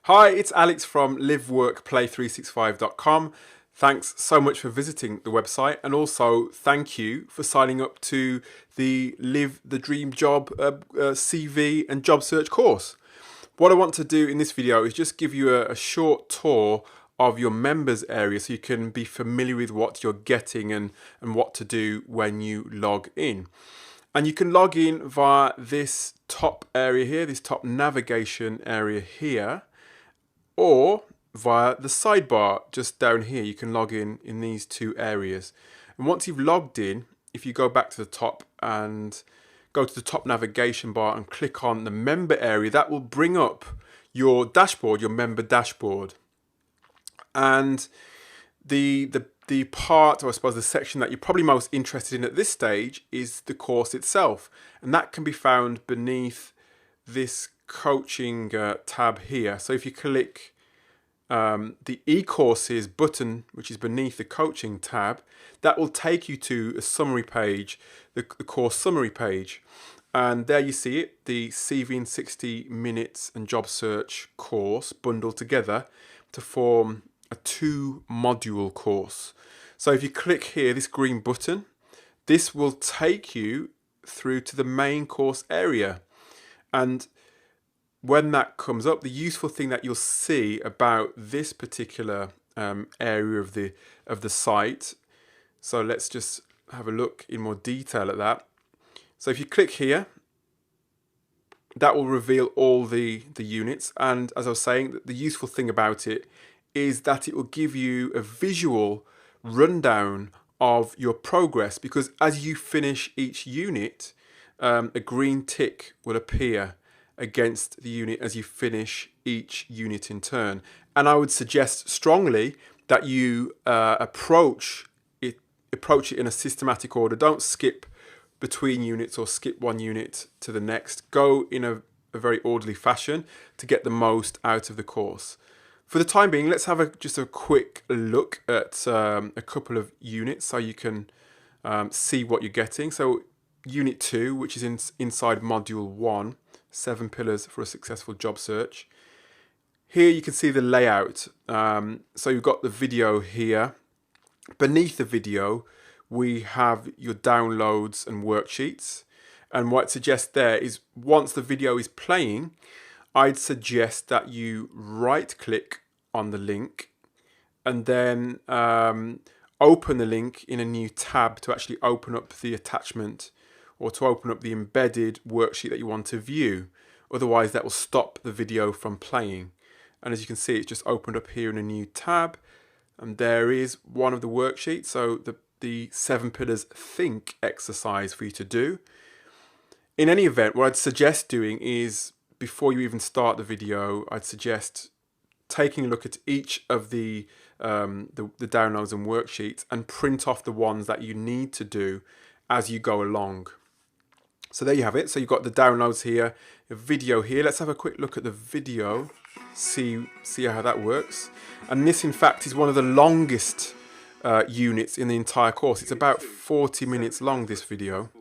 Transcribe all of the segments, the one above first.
Hi, it's Alex from liveworkplay365.com. Thanks so much for visiting the website, and also thank you for signing up to the Live the Dream Job CV and job search course. What I want to do in this video is just give you a short tour of your members area so you can be familiar with what you're getting and what to do when you log in. And you can log in via this top area here, this top navigation area here, or via the sidebar just down here. You can log in these two areas. And once you've logged in, if you go back to the top and go to the top navigation bar and click on the member area, that will bring up your dashboard, your member dashboard. And the part, or I suppose the section that you're probably most interested in at this stage, is the course itself. And that can be found beneath this coaching tab here. So if you click the e-courses button, which is beneath the coaching tab, that will take you to a summary page, the course summary page. And there you see it, the CV in 60 minutes and job search course bundled together to form a 2-module course. So if you click here, this green button, this will take you through to the main course area. And when that comes up, the useful thing that you'll see about this particular area of the site, so let's just have a look in more detail at that. So if you click here, that will reveal all the units. And as I was saying, the useful thing about it is that it will give you a visual rundown of your progress, because as you finish each unit, a green tick will appear against the unit as you finish each unit in turn. And I would suggest strongly that you approach it in a systematic order. Don't skip between units or skip one unit to the next. Go in a very orderly fashion to get the most out of the course. For the time being, let's have just a quick look at a couple of units so you can see what you're getting. So Unit 2, which is inside Module 1, 7 pillars for a successful job search. Here you can see the layout. So you've got the video here. Beneath the video, we have your downloads and worksheets. And what it suggests there is once the video is playing, I'd suggest that you right-click on the link and then open the link in a new tab to actually open up the attachment or to open up the embedded worksheet that you want to view. Otherwise, that will stop the video from playing. And as you can see, it's just opened up here in a new tab. And there is one of the worksheets. So the 7 pillars think exercise for you to do. In any event, what I'd suggest doing is, before you even start the video, I'd suggest taking a look at each of the downloads and worksheets and print off the ones that you need to do as you go along. So there you have it. So you've got the downloads here, a video here. Let's have a quick look at the video, see how that works. And this, in fact, is one of the longest units in the entire course. It's about 40 minutes long, this video.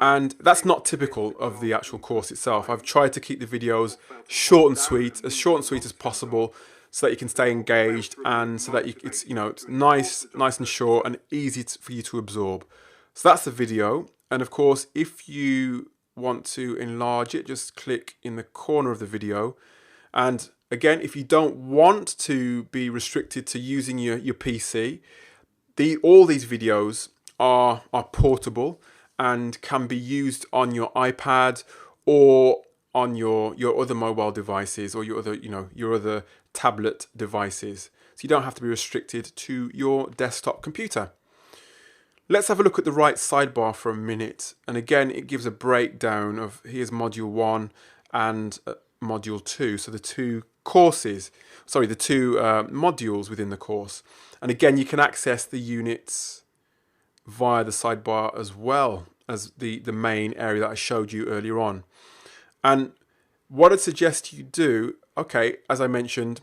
And that's not typical of the actual course itself. I've tried to keep the videos short and sweet as possible, so that you can stay engaged and so that it's nice and short and easy for you to absorb. So that's the video. And of course, if you want to enlarge it, just click in the corner of the video. And again, if you don't want to be restricted to using your PC, all these videos are portable and can be used on your iPad or on your other mobile devices or your other tablet devices. So you don't have to be restricted to your desktop computer. Let's have a look at the right sidebar for a minute. And again, it gives a breakdown of here's Module 1 and Module 2. So the two modules within the course. And again, you can access the units via the sidebar as well as the main area that I showed you earlier on. And what I'd suggest you do, okay, as I mentioned,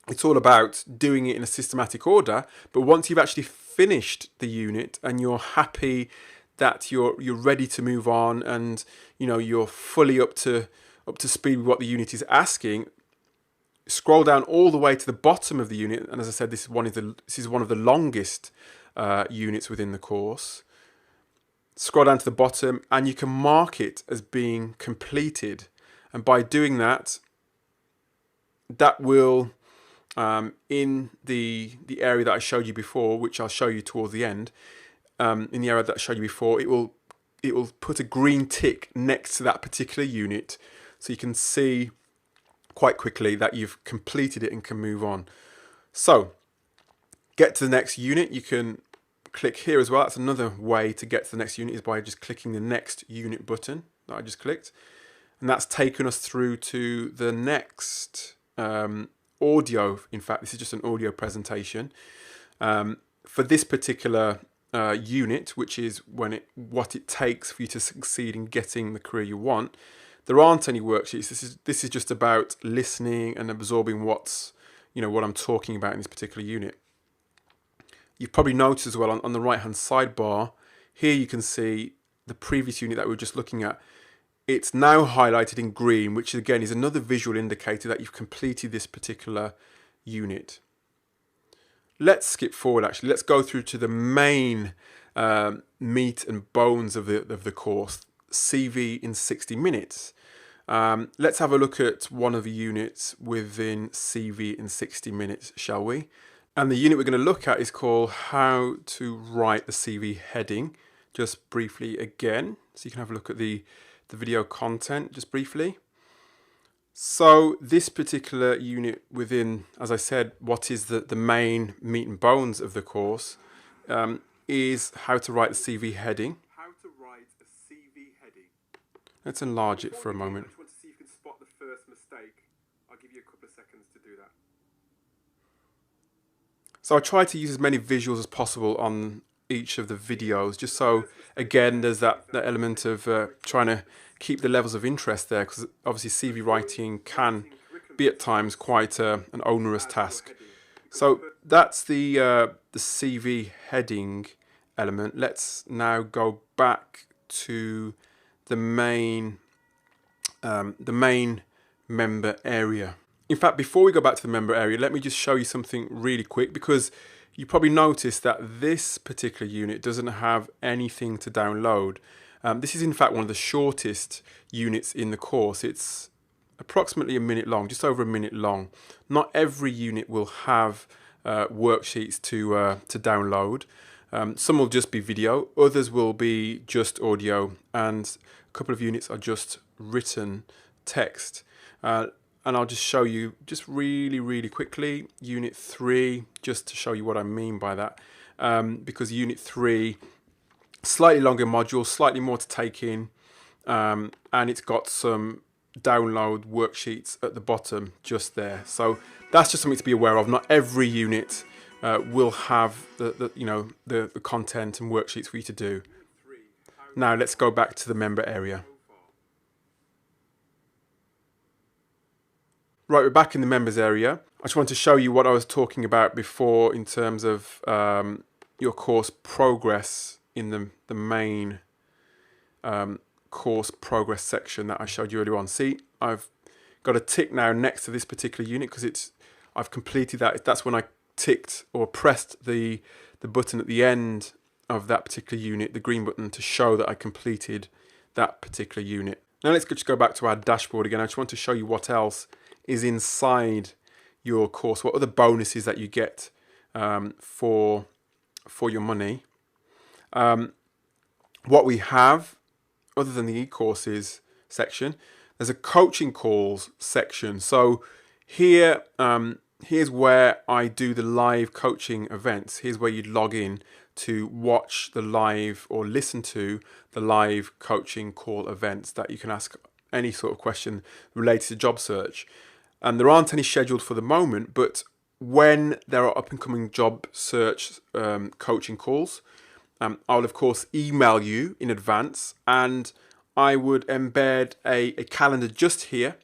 it's all about doing it in a systematic order, but once you've actually finished the unit and you're happy that you're ready to move on and you're fully up to up to speed with what the unit is asking, scroll down all the way to the bottom of the unit, and as I said, this is one of the longest units within the course. Scroll down to the bottom and you can mark it as being completed, and by doing that, that will in the area that I showed you before, which I'll show you towards the end, in the area that I showed you before, it will put a green tick next to that particular unit, so you can see quite quickly that you've completed it and can move on. So get to the next unit, you can click here as well. That's another way to get to the next unit, is by just clicking the next unit button that I just clicked, and that's taken us through to the next audio. In fact, this is just an audio presentation for this particular unit, which is what it takes for you to succeed in getting the career you want. There aren't any worksheets. This is just about listening and absorbing what I'm talking about in this particular unit. You've probably noticed as well on the right hand sidebar here, you can see the previous unit that we were just looking at. It's now highlighted in green, which again is another visual indicator that you've completed this particular unit. Let's skip forward actually. Let's go through to the main meat and bones of the course, CV in 60 minutes. Let's have a look at one of the units within CV in 60 minutes, shall we? And the unit we're going to look at is called How to Write the CV Heading. Just briefly again, so you can have a look at the video content just briefly. So this particular unit within, as I said, what is the main meat and bones of the course, is how to write the CV heading. How to write a CV heading. Let's enlarge it for a moment. I just want to see if you can spot the first mistake. I'll give you a couple of seconds to do that. So I try to use as many visuals as possible on each of the videos, just so again there's that element of trying to keep the levels of interest there, because obviously CV writing can be at times quite an onerous task. So that's the CV heading element. Let's now go back to the main member area. In fact, before we go back to the member area, let me just show you something really quick, because you probably noticed that this particular unit doesn't have anything to download. This is in fact one of the shortest units in the course. It's approximately a minute long, just over a minute long. Not every unit will have worksheets to download. Some will just be video, others will be just audio, and a couple of units are just written text. And I'll just show you just really quickly Unit 3, just to show you what I mean by that, because Unit 3, slightly longer module, slightly more to take in, and it's got some download worksheets at the bottom just there. So that's just something to be aware of. Not every unit will have the content and worksheets for you to do. Now let's go back to the member area. Right, we're back in the members area. I just want to show you what I was talking about before in terms of your course progress in the main course progress section that I showed you earlier on. See, I've got a tick now next to this particular unit because I've completed that. That's when I ticked or pressed the button at the end of that particular unit, the green button, to show that I completed that particular unit. Now let's just go back to our dashboard again. I just want to show you what else is inside your course, what are the bonuses that you get for your money. What we have, other than the e-courses section, there's a coaching calls section. So here, here's where I do the live coaching events. Here's where you log in to watch the live or listen to the live coaching call events that you can ask any sort of question related to job search. And there aren't any scheduled for the moment, but when there are up and coming job search coaching calls, I'll of course email you in advance, and I would embed a calendar just here,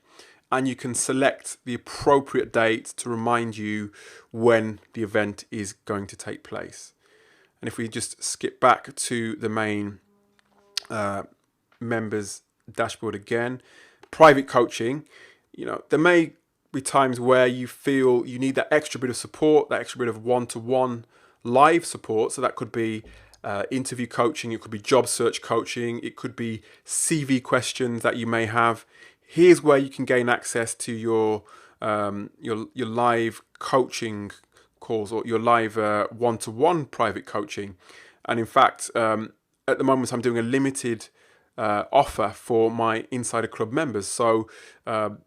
and you can select the appropriate date to remind you when the event is going to take place. And if we just skip back to the main members dashboard again, private coaching, there may be times where you feel you need that extra bit of support, that extra bit of one-to-one live support. So that could be interview coaching, it could be job search coaching, it could be CV questions that you may have. Here's where you can gain access to your live coaching calls or your live one-to-one private coaching. And in fact, at the moment, I'm doing a limited offer for my Insider Club members. So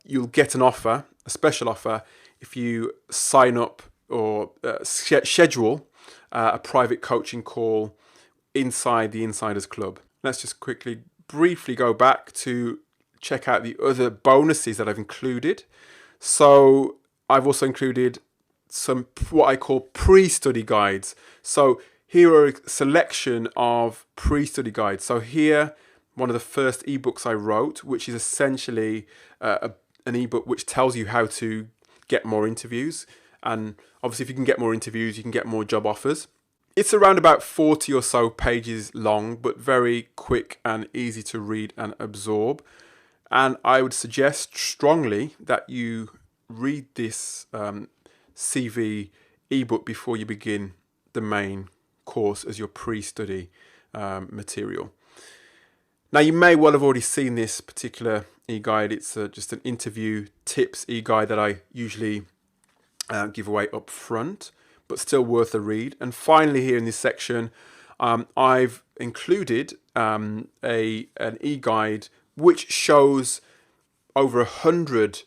you'll get an offer, a special offer, if you sign up or schedule a private coaching call inside the Insiders Club. Let's just briefly go back to check out the other bonuses that I've included. So I've also included some what I call pre-study guides. So here are a selection of pre-study guides. So here, one of the first ebooks I wrote, which is essentially an ebook which tells you how to get more interviews. And obviously, if you can get more interviews, you can get more job offers. It's around about 40 or so pages long, but very quick and easy to read and absorb. And I would suggest strongly that you read this CV ebook before you begin the main course as your pre-study material. Now, you may well have already seen this particular e-guide. It's just an interview tips e-guide that I usually give away up front, but still worth a read. And finally, here in this section, I've included an e-guide which shows over 100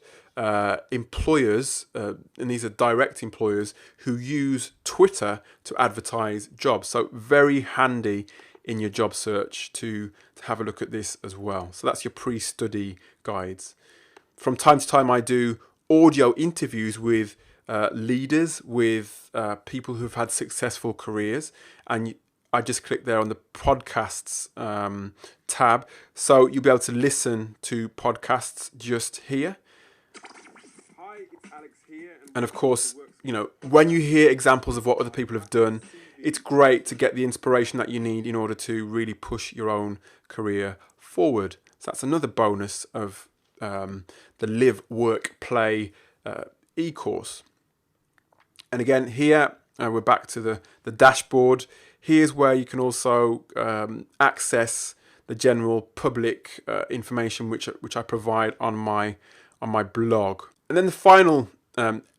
employers, and these are direct employers, who use Twitter to advertise jobs. So very handy in your job search to have a look at this as well. So that's your pre-study guides. From time to time, I do audio interviews with leaders, with people who've had successful careers, and I just click there on the podcasts tab. So you'll be able to listen to podcasts just here. Hi, it's Alex here. And of course, when you hear examples of what other people have done, it's great to get the inspiration that you need in order to really push your own career forward. So that's another bonus of the Live, Work, Play e-course. And again, here we're back to the dashboard. Here's where you can also access the general public information which I provide on my blog. And then the final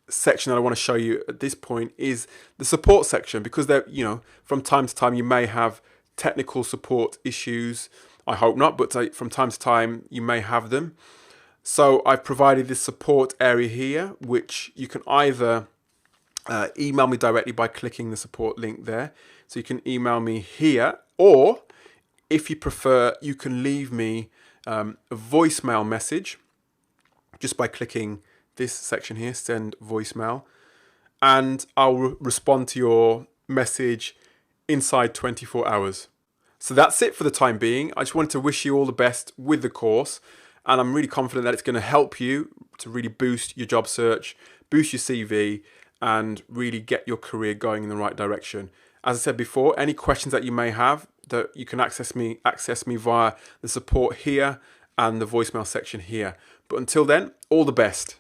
section that I want to show you at this point is the support section, because from time to time you may have technical support issues. I hope not, but from time to time you may have them. So I've provided this support area here, which you can either email me directly by clicking the support link there. So you can email me here, or if you prefer, you can leave me a voicemail message just by clicking this section here, send voicemail, and I'll respond to your message inside 24 hours. So that's it for the time being. I just wanted to wish you all the best with the course, and I'm really confident that it's going to help you to really boost your job search, boost your CV, and really get your career going in the right direction. As I said before, any questions that you may have, that you can access me via the support here and the voicemail section here. But until then, all the best.